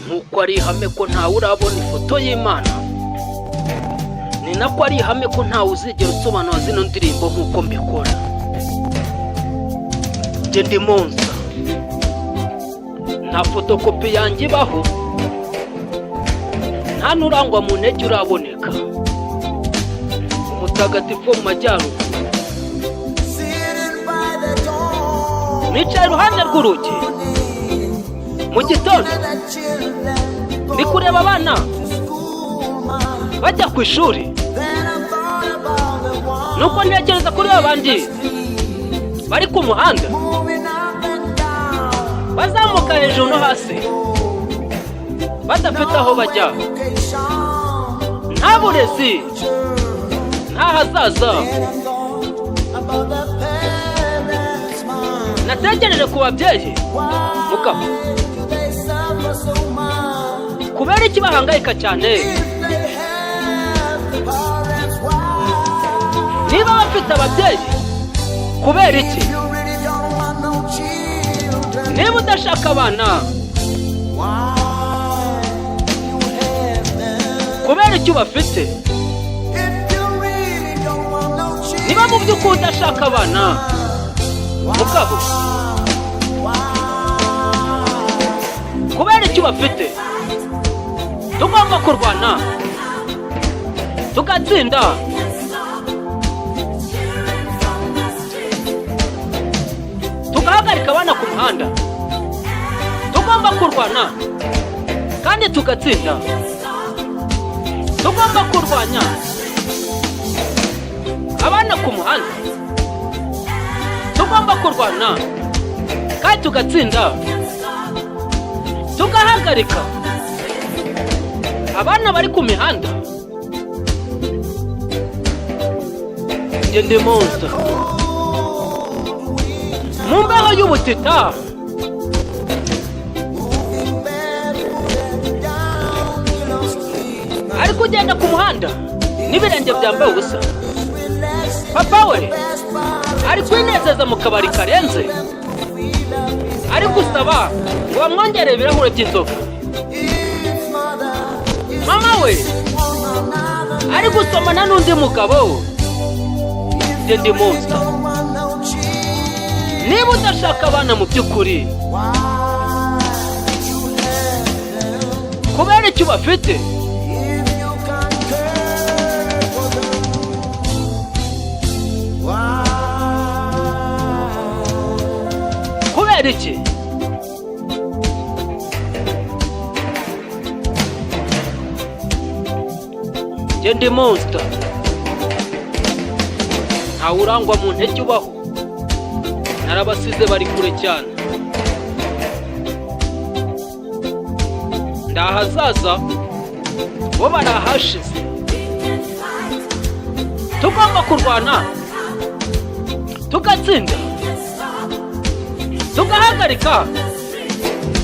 nk'uko ari ihame ko ntawe urabona ifoto y'Imana, ni nako ari ihame ko ntawe uzigera usobanura zino ndirimbo nk'uko mbikora. Njye ndi Monster, nta fotokopi yanjye ibaho, nta n'urangwa mu ntege uraboneka. Umutagatifu mu majyaruguru, nicaye iruhande rw'urugi mu gitondo, ndi kureba abana bajya ku ishuri, nuko ntekereza kuri babandi bari ku muhanda bazamuka hejuru no hasi badafite aho bajya, nta burezi, nta hazaza. Natekereje ku babyeyi mugabo, kubera iki bahangayika cyane? Niba bafite ababyeyi, kubera iki? Niba udashaka abana, kubera iki ubafite? Niba mu by'ukuri udashaka abana mugabo, kubera iki ubafite? Tugomba kurwana tugatsinda, tugahagarika abana ku muhanda. Tugomba kurwana kandi tugatsinda, tugomba kurwanya abana ku muhanda. Tugomba kurwana kandi tugatsinda, tugahagarika abana bari ku mihanda. Njye ndi Monster, mu mbeho y'ubutita, ari kugenda ku muhanda n'ibirenge byambaye ubusa. Papa we ari kwinezeza mu kabari karenze, ari gusaba ngo bamwongere ibirahure by'inzoga. Mama we ari gusomana n'undi mugabo. Njye ndi Monster, niba udashaka abana mu by'ukuri, kubera icyo bafite? Kubera iki? Njye ndi Monster, ntawe urangwa mu ntege ubaho, narabasize bari kure cyane. Ndahazaza bo barahashize. Tugomba kurwana tugatsinda, tugahagarika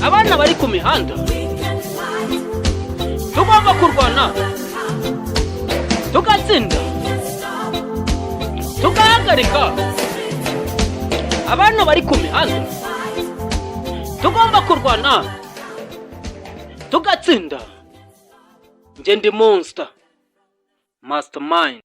abana bari ku mihanda. Tugomba kurwana tugatsinda, tugahagarika abana bari ku mihanda. Tugomba kurwana tugatsinda. Njye ndi Monster, Mastermind.